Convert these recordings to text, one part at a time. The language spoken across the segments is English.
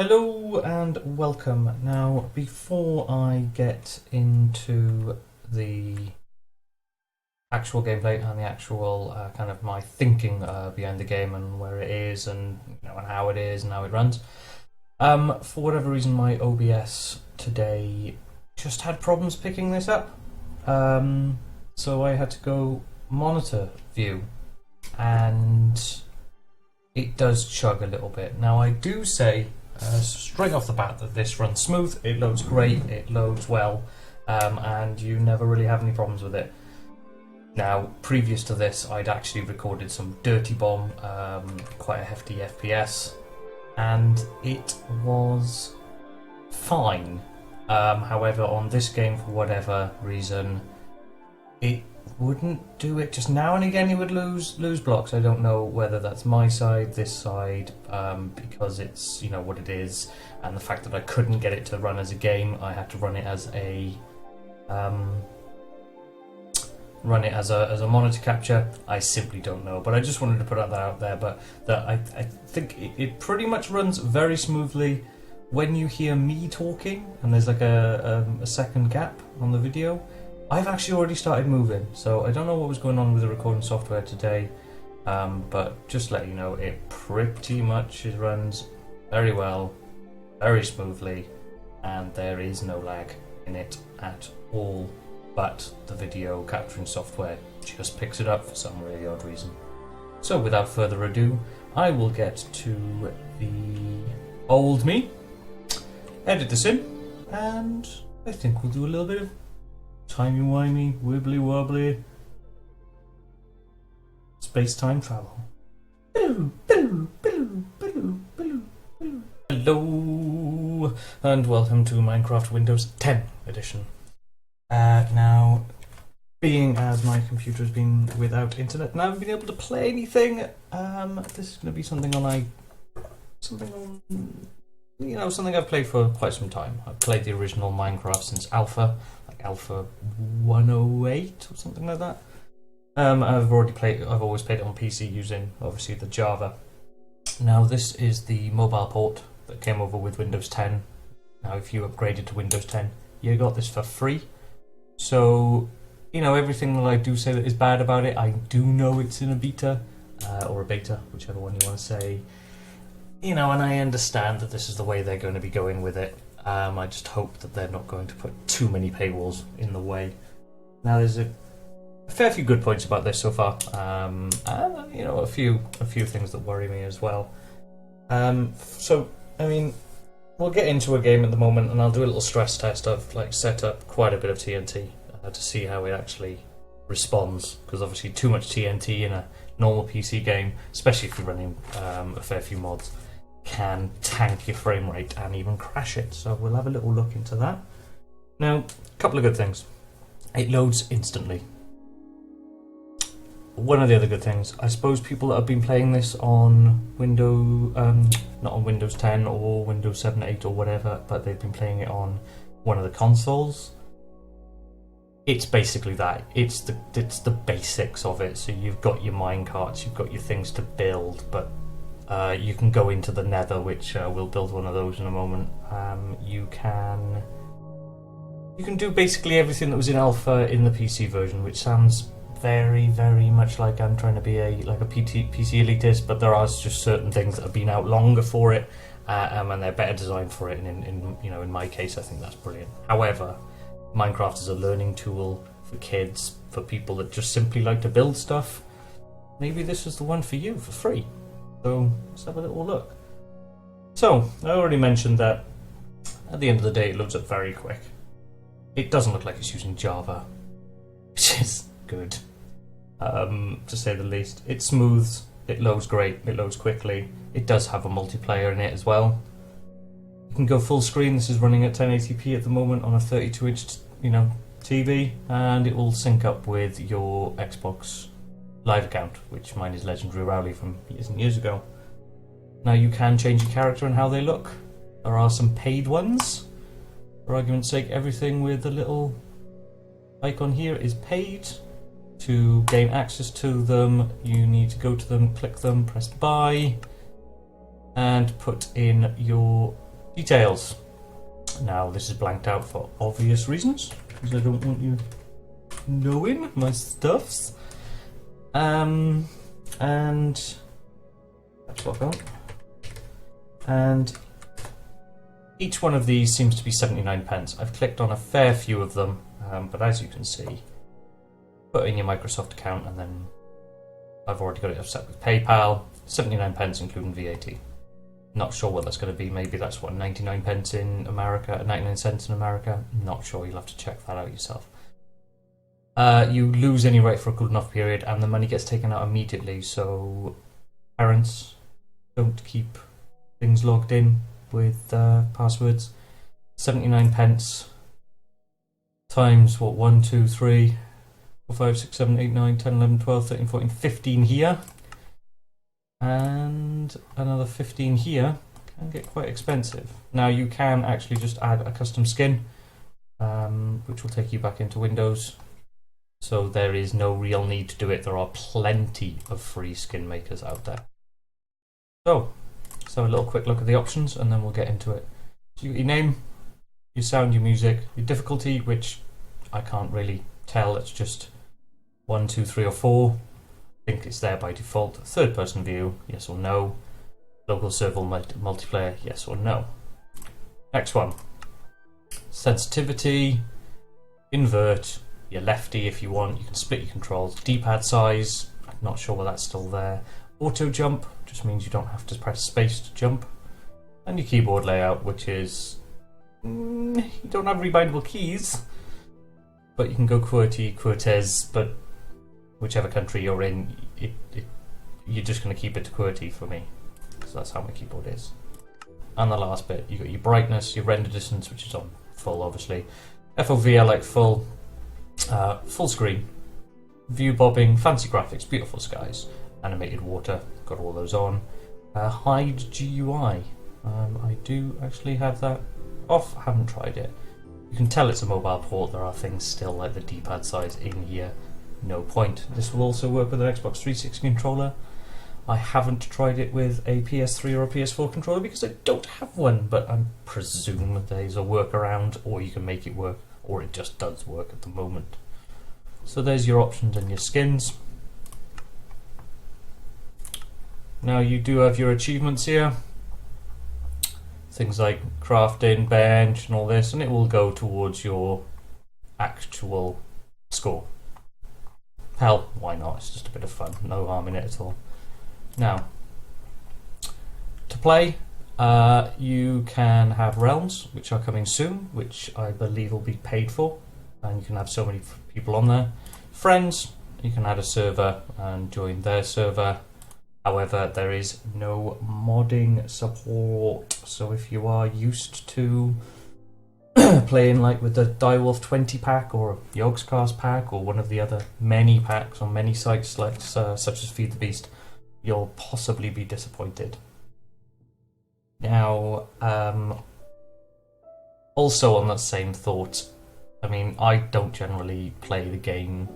Hello and welcome. Now, before I get into the actual gameplay and the actual kind of my thinking behind the game and where it is and and how it is and how it runs, for whatever reason my OBS today just had problems picking this up. So I had to go monitor view, and it does chug a little bit. Now I do say straight off the bat that this runs smooth, it loads great, it loads well, and you never really have any problems with it. Now, previous to this, I'd actually recorded some Dirty Bomb, quite a hefty FPS, and it was fine. However, on this game, for whatever reason, it wouldn't do it. Just now and again, it would lose blocks. I don't know whether that's my side, this side, because it's what it is, and the fact that I couldn't get it to run as a game, I had to run it as a monitor capture. I simply don't know, but I just wanted to put that out there. But that I think it pretty much runs very smoothly when you hear me talking, and there's like a second gap on the video. I've actually already started moving, so I don't know what was going on with the recording software today, but just to let you know, it pretty much runs very well, very smoothly, and there is no lag in it at all, but the video capturing software just picks it up for some really odd reason. So without further ado, I will get to the old me, edit this in, and I think we'll do a little bit of timey-wimey, wibbly-wobbly space-time travel. Hello and welcome to Minecraft Windows 10 edition. Now, being as my computer has been without internet and I haven't been able to play anything, this is going to be something I've played for quite some time. I've played the original Minecraft since Alpha, like Alpha 108 or something like that. I've always played it on PC using obviously the Java. Now this is the mobile port that came over with Windows 10. Now if you upgraded to Windows 10, you got this for free. So everything that I do say that is bad about it, I do know it's in a beta or a beta, whichever one you want to say. And I understand that this is the way they're going to be going with it. I just hope that they're not going to put too many paywalls in the way. Now, there's a fair few good points about this so far, and a few things that worry me as well. So, we'll get into a game at the moment, and I'll do a little stress test. I've set up quite a bit of TNT to see how it actually responds, because obviously too much TNT in a normal PC game, especially if you're running a fair few mods, can tank your frame rate and even crash it. So we'll have a little look into that. Now, a couple of good things. It loads instantly. One of the other good things, I suppose people that have been playing this on not on Windows 10 or Windows 7, 8 or whatever, but they've been playing it on one of the consoles. It's basically that. It's the basics of it. So you've got your minecarts, you've got your things to build, but you can go into the Nether, which we'll build one of those in a moment. You can do basically everything that was in Alpha in the PC version, which sounds very, very much like I'm trying to be a PC elitist, but there are just certain things that have been out longer for it, and they're better designed for it. And in my case, I think that's brilliant. However, Minecraft is a learning tool for kids, for people that just simply like to build stuff. Maybe this is the one for you for free. So let's have a little look. So I already mentioned that at the end of the day it loads up very quick. It doesn't look like it's using Java, which is good, to say the least. It smooths, it loads great, it loads quickly. It does have a multiplayer in it as well. You can go full screen. This is running at 1080p at the moment on a 32-inch, TV, and it will sync up with your Xbox Live account, which mine is Legendary Rowley from years and years ago. Now you can change your character and how they look. There are some paid ones. For argument's sake, everything with the little icon here is paid. To gain access to them, you need to go to them, click them, press buy, and put in your Details. Now this is blanked out for obvious reasons, because I don't want you knowing my stuffs. And that's what I've got. And each one of these seems to be 79 pence. I've clicked on a fair few of them, but as you can see, put in your Microsoft account, and then I've already got it set with PayPal. 79 pence including VAT. Not sure what that's going to be. Maybe that's what 99 pence in America, 99 cents in America. Not sure. You'll have to check that out yourself. You lose any right for a cooling off period, and the money gets taken out immediately. So parents, don't keep things logged in with passwords. 79 pence times what? 1, 2, 3, 4, 5, 6, 7, 8, 9, 10, 11, 12, 13, 14, 15 here. And another 15 here. Can get quite expensive. Now you can actually just add a custom skin, which will take you back into Windows. So there is no real need to do it. There are plenty of free skin makers out there. So let's have a little quick look at the options, and then we'll get into it. So you got your name, your sound, your music, your difficulty, which I can't really tell. It's just 1, 2, 3, or 4. I think it's there by default. Third person view, yes or no. Local server multiplayer, yes or no. Next one. Sensitivity, invert, your lefty if you want. You can split your controls. D-pad size, I'm not sure whether that's still there. Auto jump, just means you don't have to press space to jump. And your keyboard layout, which is... you don't have rebindable keys, but you can go QWERTY, QWERTEZ, but whichever country you're in, you're just going to keep it to QWERTY for me, because that's how my keyboard is. And the last bit, you got your brightness, your render distance, which is on full, obviously. FOV, I like full. Full screen. View bobbing, fancy graphics, beautiful skies. Animated water, got all those on. Hide GUI. I do actually have that off, I haven't tried it. You can tell it's a mobile port. There are things still like the D-pad size in here. No point. This will also work with an Xbox 360 controller. I haven't tried it with a PS3 or a PS4 controller because I don't have one, but I presume there's a workaround, or you can make it work, or it just does work at the moment. So there's your options and your skins. Now you do have your achievements here. Things like crafting, bench and all this, and it will go towards your actual score. Hell, why not? It's just a bit of fun. No harm in it at all. Now, to play, you can have realms, which are coming soon, which I believe will be paid for, and you can have so many people on there. Friends, you can add a server and join their server. However, there is no modding support, so if you are used to playing like with the Direwolf 20 pack or Yogscast pack or one of the other many packs on many sites like such as Feed the Beast, you'll possibly be disappointed. Now, also on that same thought, I mean, I don't generally play the game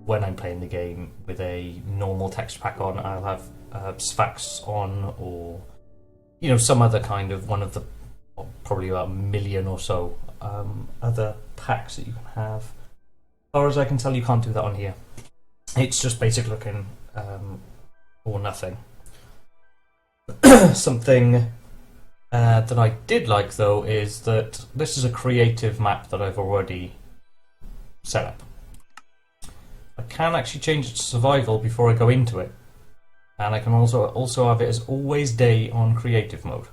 when I'm playing the game with a normal text pack on. I'll have Sphax on, or you know, some other kind of one of the probably about 1 million or so other packs that you can have. As far as I can tell, you can't do that on here. It's just basic looking or nothing. Something that I did like though is that this is a creative map that I've already set up. I can actually change it to survival before I go into it, and I can also have it as always day on creative mode,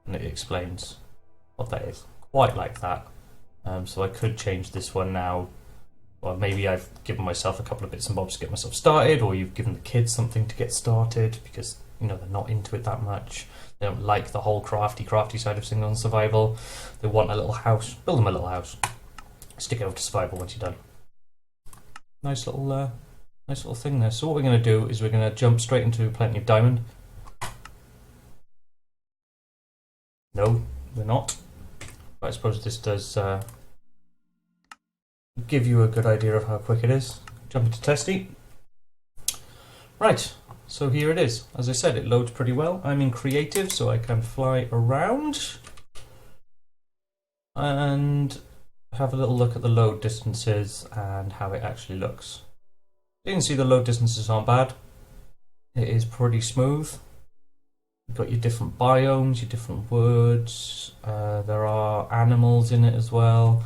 and it explains what that is. Quite like that. So I could change this one now, or maybe I've given myself a couple of bits and bobs to get myself started, or you've given the kids something to get started because you know they're not into it that much. They don't like the whole crafty side of things on survival. They want a little house. Build them a little house. Stick it over to survival once you're done. Nice little thing there. So what we're going to do is we're going to jump straight into Plenty of Diamond. No, we're not. But I suppose this does give you a good idea of how quick it is. Jump into Testy. Right, so here it is. As I said, it loads pretty well. I'm in creative, so I can fly around. and have a little look at the load distances and how it actually looks. You can see the load distances aren't bad. It is pretty smooth. You've got your different biomes, your different words. There are animals in it as well,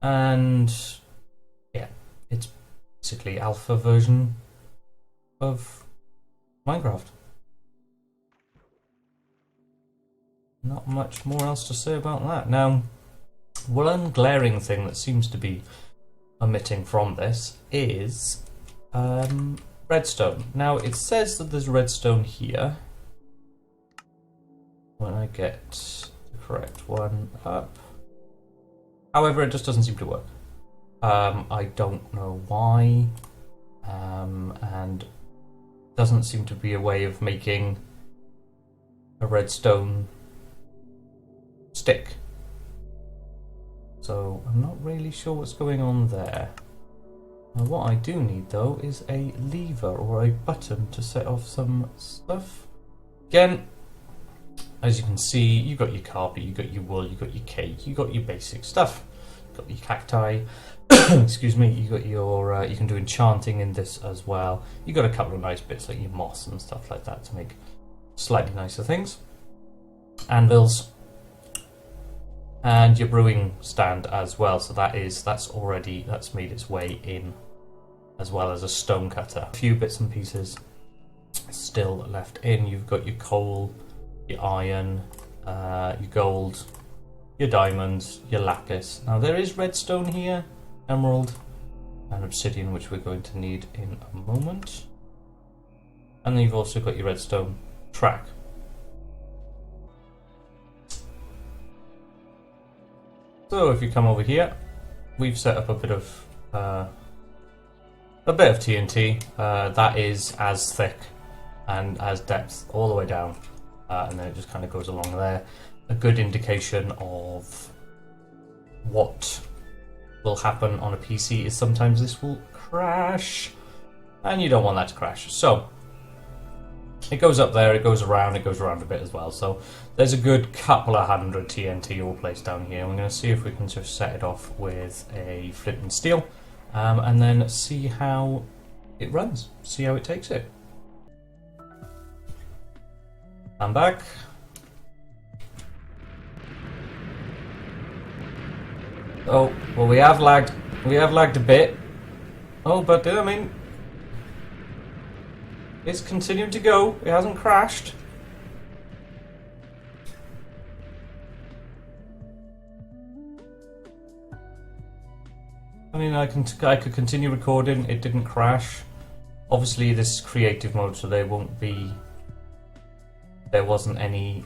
and yeah, it's basically alpha version of Minecraft. Not much more else to say about that. Now, one glaring thing that seems to be omitting from this is redstone. Now, it says that there's redstone here. When I get the correct one up. However, it just doesn't seem to work. I don't know why. And doesn't seem to be a way of making a redstone stick. So I'm not really sure what's going on there. Now, what I do need though is a lever or a button to set off some stuff. Again, as you can see, you've got your carpet, you've got your wool, you've got your cake, you've got your basic stuff. You've got your cacti, excuse me, you've got your, you can do enchanting in this as well. You've got a couple of nice bits like your moss and stuff like that to make slightly nicer things. Anvils. And your brewing stand as well, so that's made its way in, as well as a stone cutter. A few bits and pieces still left in. You've got your coal, your iron, your gold, your diamonds, your lapis. Now there is redstone here, emerald, and obsidian, which we're going to need in a moment. And then you've also got your redstone track. So if you come over here, we've set up a bit of TNT. That is as thick and as depth all the way down. And then it just kind of goes along there. A good indication of what will happen on a PC is sometimes this will crash, and you don't want that to crash. So it goes up there, it goes around a bit as well. So there's a good couple of hundred TNT all placed down here. I'm going to see if we can just set it off with a flint and steel, and then see how it runs, see how it takes it. I'm back. Oh, well, we have lagged a bit. Oh, but I mean, it's continuing to go. It hasn't crashed. I mean, I could continue recording. It didn't crash. Obviously, this is creative mode, so there wasn't any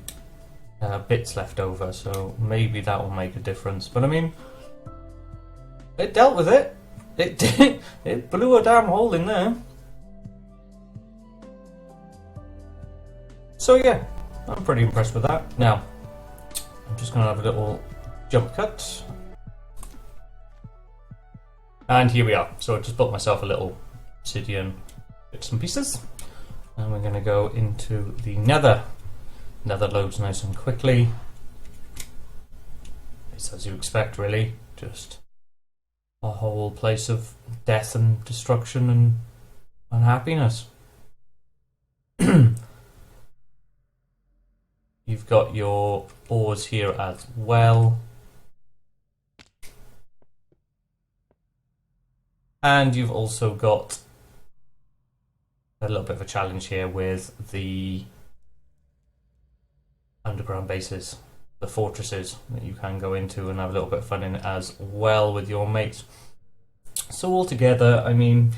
bits left over, so maybe that will make a difference. But I mean, it dealt with it. It did. It blew a damn hole in there. So yeah, I'm pretty impressed with that. Now, I'm just going to have a little jump cut. And here we are. So I just built myself a little obsidian bits and pieces. And we're going to go into the nether. Nether loads nice and quickly. It's as you expect, really. Just a whole place of death and destruction and unhappiness. You've got your ores here as well. And you've also got a little bit of a challenge here with the underground bases, the fortresses that you can go into and have a little bit of fun in as well with your mates. So altogether, I mean,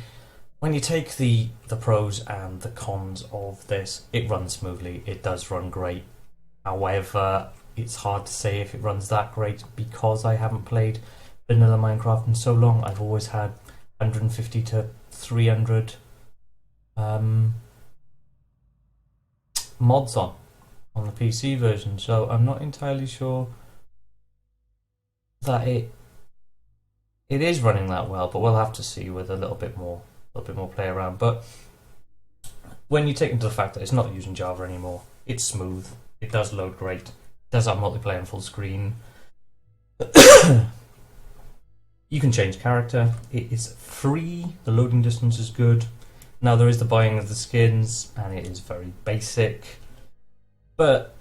when you take the pros and the cons of this, it runs smoothly. It does run great. However, it's hard to say if it runs that great because I haven't played vanilla Minecraft in so long. I've always had 150 to 300 mods on the PC version, so I'm not entirely sure that it is running that well, but we'll have to see with a little bit more play around. But when you take into the fact that it's not using Java anymore, it's smooth, it does load great, it does have multiplayer in full screen, You can change character. It is free. The loading distance is good. Now there is the buying of the skins, and it is very basic. But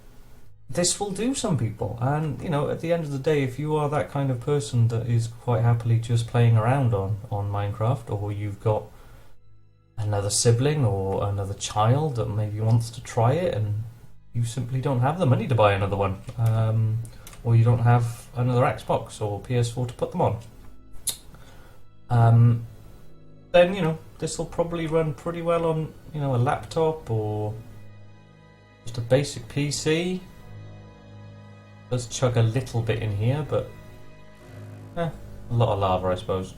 this will do some people, and you know, at the end of the day, if you are that kind of person that is quite happily just playing around on Minecraft, or you've got another sibling or another child that maybe wants to try it, and you simply don't have the money to buy another one, or you don't have another Xbox or PS4 to put them on, then you know, this will probably run pretty well on, you know, a laptop or just a basic PC. Does chug a little bit in here, but a lot of lava, I suppose.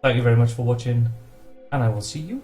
Thank you very much for watching, and I will see you